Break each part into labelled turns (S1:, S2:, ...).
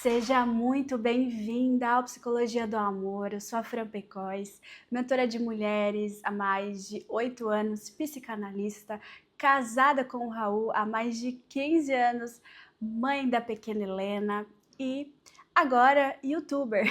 S1: Seja muito bem-vinda ao Psicologia do Amor. Eu sou a Fran Pecois, mentora de mulheres há mais de 8 anos, psicanalista, casada com o Raul há mais de 15 anos, mãe da pequena Helena e agora youtuber.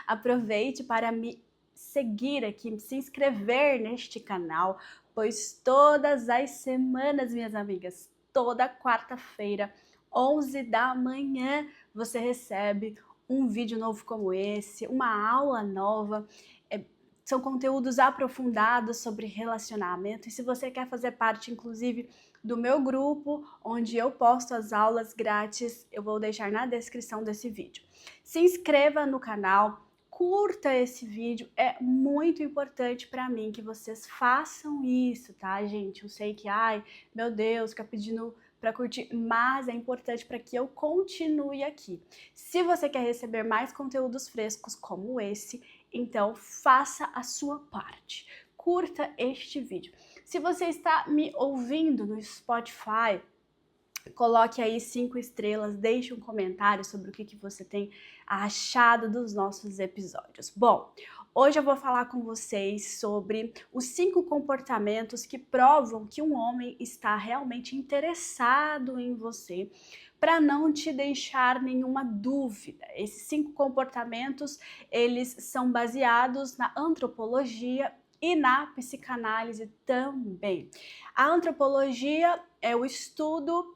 S1: Aproveite para me seguir aqui, se inscrever neste canal, pois todas as semanas, minhas amigas, toda quarta-feira, 11 da manhã, você recebe um vídeo novo como esse, uma aula nova. São conteúdos aprofundados sobre relacionamento. E se você quer fazer parte, inclusive, do meu grupo, onde eu posto as aulas grátis, eu vou deixar na descrição desse vídeo. Se inscreva no canal, curta esse vídeo, é muito importante para mim que vocês façam isso, tá, gente? Eu sei que, meu Deus, fica pedindo para curtir, mas é importante para que eu continue aqui. Se você quer receber mais conteúdos frescos como esse, então faça a sua parte. Curta este vídeo. Se você está me ouvindo no Spotify, coloque aí 5 estrelas, deixe um comentário sobre o que você tem achado dos nossos episódios. Bom, hoje eu vou falar com vocês sobre os 5 comportamentos que provam que um homem está realmente interessado em você, para não te deixar nenhuma dúvida. Esses 5 comportamentos, eles são baseados na antropologia e na psicanálise também. A antropologia é o estudo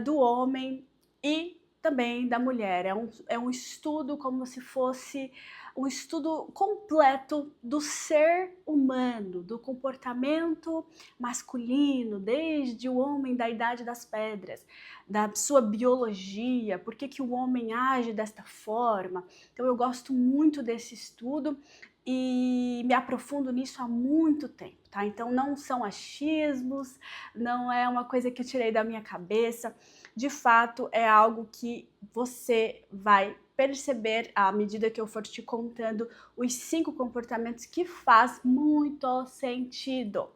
S1: do homem e também da mulher. É um estudo como se fosse um estudo completo do ser humano, do comportamento masculino, desde o homem da Idade das Pedras, da sua biologia, por que o homem age desta forma. Então eu gosto muito desse estudo e me aprofundo nisso há muito tempo, tá? Então não são achismos, não é uma coisa que eu tirei da minha cabeça, de fato é algo que você vai perceber à medida que eu for te contando os 5 comportamentos que faz muito sentido.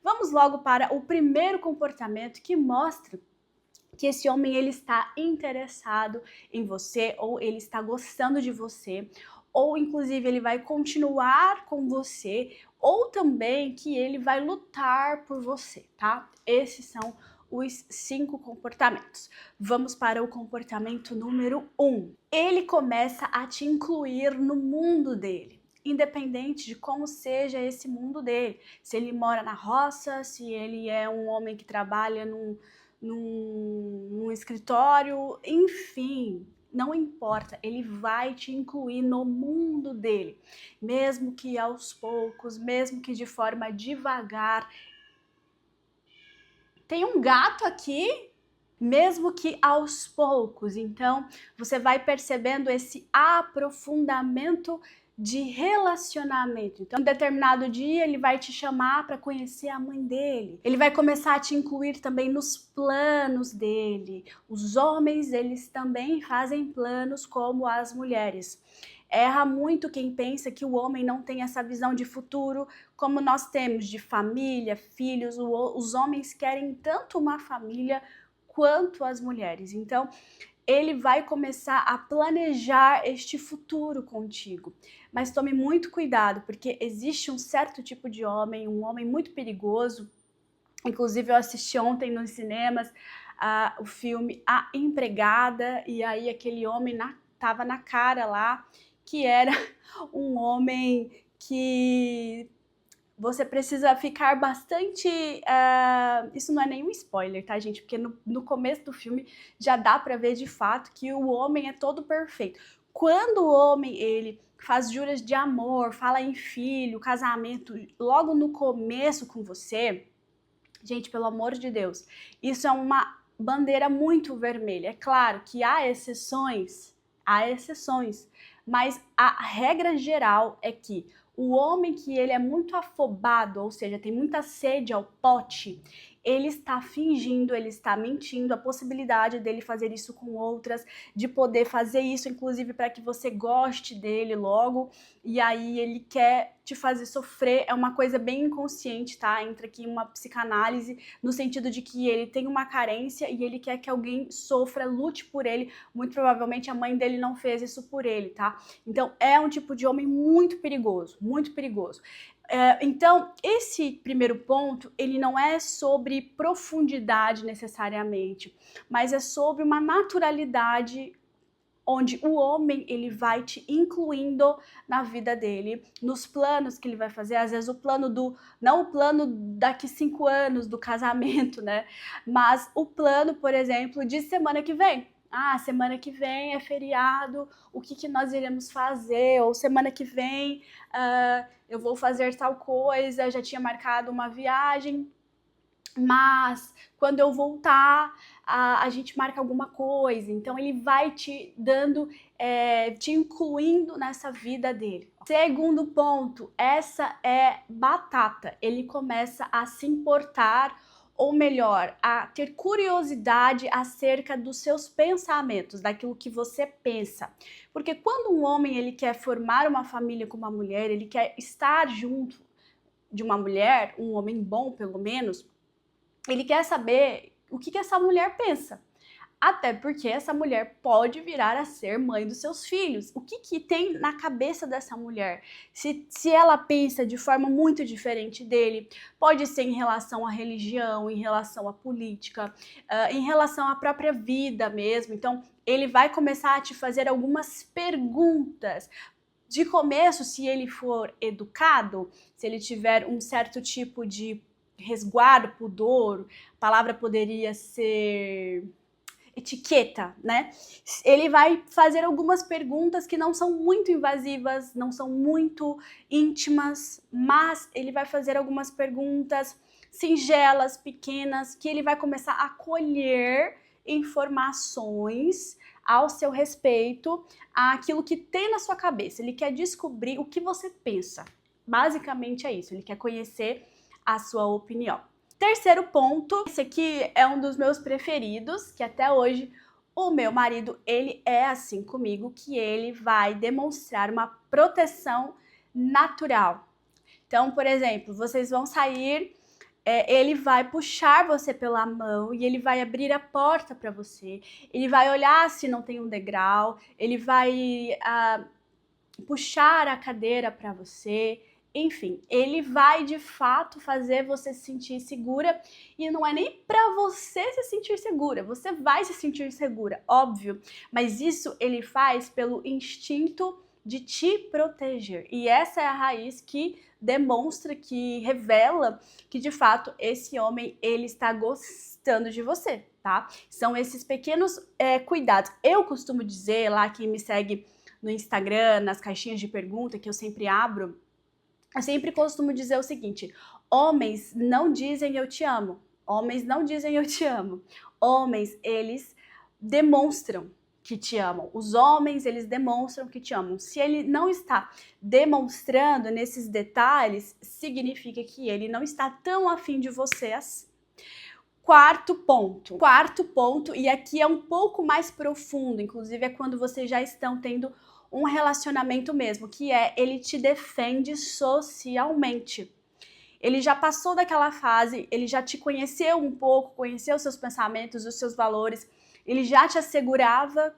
S1: Vamos logo para o primeiro comportamento que mostra que esse homem ele está interessado em você, ou ele está gostando de você, ou inclusive ele vai continuar com você, ou também que ele vai lutar por você, tá? Esses são os 5 comportamentos. Vamos para o comportamento número 1. Ele começa a te incluir no mundo dele, independente de como seja esse mundo dele. Se ele mora na roça, se ele é um homem que trabalha num escritório, enfim, não importa, ele vai te incluir no mundo dele, mesmo que aos poucos, mesmo que de forma devagar. Tem um gato aqui, mesmo que aos poucos. Então, você vai percebendo esse aprofundamento de relacionamento. Então, em determinado dia, ele vai te chamar para conhecer a mãe dele. Ele vai começar a te incluir também nos planos dele. Os homens, eles também fazem planos como as mulheres. Erra muito quem pensa que o homem não tem essa visão de futuro como nós temos, de família, filhos. Os homens querem tanto uma família quanto as mulheres. Então, ele vai começar a planejar este futuro contigo. Mas tome muito cuidado, porque existe um certo tipo de homem, um homem muito perigoso. Inclusive, eu assisti ontem nos cinemas o filme A Empregada, e aí aquele homem tava na cara lá, que era um homem que você precisa ficar bastante... isso não é nenhum spoiler, tá, gente? Porque no começo do filme já dá pra ver de fato que o homem é todo perfeito. Quando o homem, ele faz juras de amor, fala em filho, casamento, logo no começo com você, gente, pelo amor de Deus, isso é uma bandeira muito vermelha. É claro que há exceções, mas a regra geral é que o homem que ele é muito afobado, ou seja, tem muita sede ao pote, ele está fingindo, ele está mentindo, a possibilidade dele fazer isso com outras, de poder fazer isso, inclusive, para que você goste dele logo, e aí ele quer te fazer sofrer, é uma coisa bem inconsciente, tá? Entra aqui uma psicanálise, no sentido de que ele tem uma carência e ele quer que alguém sofra, lute por ele, muito provavelmente a mãe dele não fez isso por ele, tá? Então, é um tipo de homem muito perigoso, muito perigoso. Então, esse primeiro ponto, ele não é sobre profundidade necessariamente, mas é sobre uma naturalidade onde o homem ele vai te incluindo na vida dele, nos planos que ele vai fazer, às vezes o plano não o plano daqui 5 anos do casamento, né? Mas o plano, por exemplo, de semana que vem. Ah, semana que vem é feriado, o que nós iremos fazer? Ou semana que vem eu vou fazer tal coisa, já tinha marcado uma viagem, mas quando eu voltar, a gente marca alguma coisa. Então ele vai te dando, te incluindo nessa vida dele. Segundo ponto, essa é batata. Ele começa a se importar, ou melhor, a ter curiosidade acerca dos seus pensamentos, daquilo que você pensa. Porque quando um homem ele quer formar uma família com uma mulher, ele quer estar junto de uma mulher, um homem bom pelo menos, ele quer saber o que essa mulher pensa. Até porque essa mulher pode virar a ser mãe dos seus filhos. O que tem na cabeça dessa mulher? Se ela pensa de forma muito diferente dele, pode ser em relação à religião, em relação à política, em relação à própria vida mesmo. Então, ele vai começar a te fazer algumas perguntas. De começo, se ele for educado, se ele tiver um certo tipo de resguardo, pudor, a palavra poderia ser etiqueta, né? Ele vai fazer algumas perguntas que não são muito invasivas, não são muito íntimas, mas ele vai fazer algumas perguntas singelas, pequenas, que ele vai começar a colher informações ao seu respeito, aquilo que tem na sua cabeça. Ele quer descobrir o que você pensa. Basicamente é isso, ele quer conhecer a sua opinião. Terceiro ponto, esse aqui é um dos meus preferidos, que até hoje o meu marido, ele é assim comigo, que ele vai demonstrar uma proteção natural. Então, por exemplo, vocês vão sair, ele vai puxar você pela mão e ele vai abrir a porta para você, ele vai olhar se não tem um degrau, ele vai puxar a cadeira para você. Enfim, ele vai de fato fazer você se sentir segura, e não é nem para você se sentir segura, você vai se sentir segura, óbvio, mas isso ele faz pelo instinto de te proteger. E essa é a raiz que demonstra, que revela que de fato esse homem ele está gostando de você, tá? São esses pequenos cuidados. Eu costumo dizer lá, quem me segue no Instagram, nas caixinhas de pergunta que eu sempre abro, eu sempre costumo dizer o seguinte: homens não dizem eu te amo. Homens não dizem eu te amo. Homens, eles demonstram que te amam. Os homens, eles demonstram que te amam. Se ele não está demonstrando nesses detalhes, significa que ele não está tão afim de você assim. Quarto ponto, e aqui é um pouco mais profundo, inclusive é quando vocês já estão tendo um relacionamento mesmo, que é ele te defende socialmente. Ele já passou daquela fase, ele já te conheceu um pouco, conheceu os seus pensamentos, os seus valores, ele já te assegurava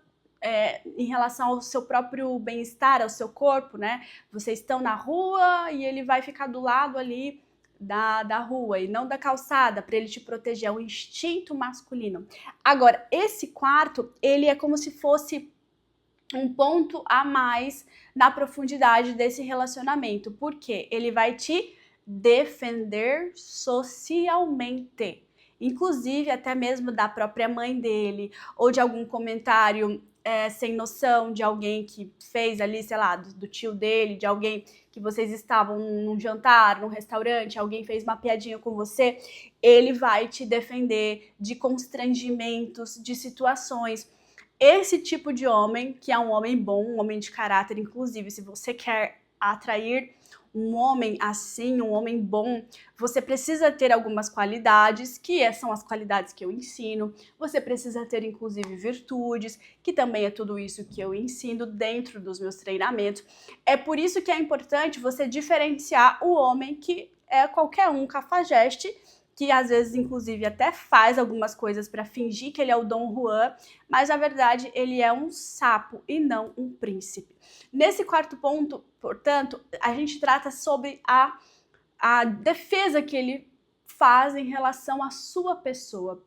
S1: em relação ao seu próprio bem-estar, ao seu corpo, né? Vocês estão na rua e ele vai ficar do lado ali da rua e não da calçada, para ele te proteger, é o instinto masculino. Agora, esse quarto, ele é como se fosse um ponto a mais na profundidade desse relacionamento, porque ele vai te defender socialmente, inclusive até mesmo da própria mãe dele, ou de algum comentário sem noção de alguém que fez ali, sei lá, do tio dele, de alguém que vocês estavam num jantar, num restaurante, alguém fez uma piadinha com você, ele vai te defender de constrangimentos, de situações. Esse tipo de homem, que é um homem bom, um homem de caráter, inclusive, se você quer atrair um homem assim, um homem bom, você precisa ter algumas qualidades, que são as qualidades que eu ensino. Você precisa ter, inclusive, virtudes, que também é tudo isso que eu ensino dentro dos meus treinamentos. É por isso que é importante você diferenciar o homem que é qualquer um cafajeste, que às vezes, inclusive, até faz algumas coisas para fingir que ele é o Dom Juan, mas na verdade ele é um sapo e não um príncipe. Nesse quarto ponto, portanto, a gente trata sobre a defesa que ele faz em relação à sua pessoa.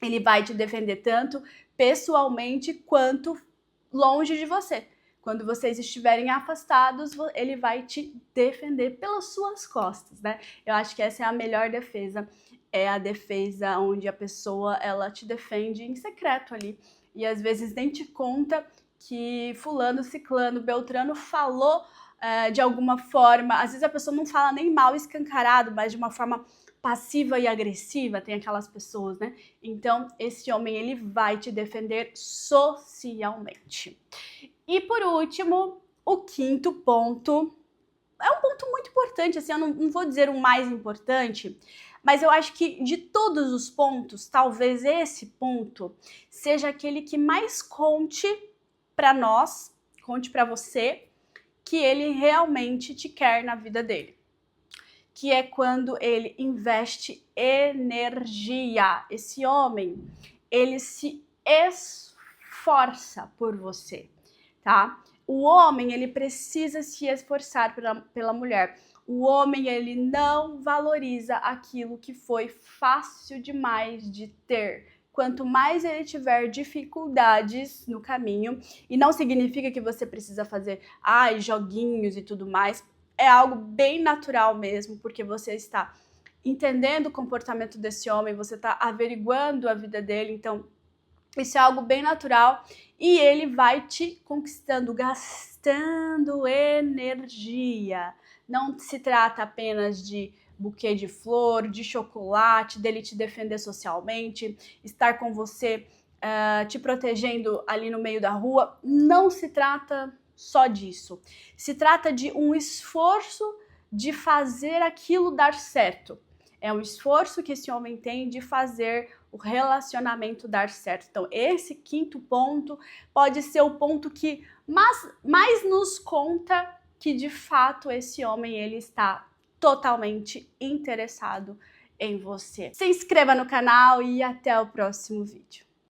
S1: Ele vai te defender tanto pessoalmente quanto longe de você. Quando vocês estiverem afastados, ele vai te defender pelas suas costas, né? Eu acho que essa é a melhor defesa. É a defesa onde a pessoa, ela te defende em secreto ali. E às vezes nem te conta que fulano, ciclano, beltrano falou de alguma forma. Às vezes a pessoa não fala nem mal escancarado, mas de uma forma passiva e agressiva, tem aquelas pessoas, né? Então, esse homem, ele vai te defender socialmente. E por último, o quinto ponto, é um ponto muito importante, assim, eu não vou dizer o mais importante, mas eu acho que de todos os pontos, talvez esse ponto seja aquele que mais conte para nós, conte para você, que ele realmente te quer na vida dele. Que é quando ele investe energia. Esse homem, ele se esforça por você, tá? O homem, ele precisa se esforçar pela mulher. O homem, ele não valoriza aquilo que foi fácil demais de ter. Quanto mais ele tiver dificuldades no caminho, e não significa que você precisa fazer joguinhos e tudo mais, é algo bem natural mesmo, porque você está entendendo o comportamento desse homem, você está averiguando a vida dele, então isso é algo bem natural e ele vai te conquistando, gastando energia. Não se trata apenas de buquê de flor, de chocolate, dele te defender socialmente, estar com você, te protegendo ali no meio da rua. Não se trata só disso. Se trata de um esforço de fazer aquilo dar certo. É um esforço que esse homem tem de fazer o relacionamento dar certo. Então, esse quinto ponto pode ser o ponto que mais nos conta que, de fato, esse homem ele está totalmente interessado em você. Se inscreva no canal e até o próximo vídeo.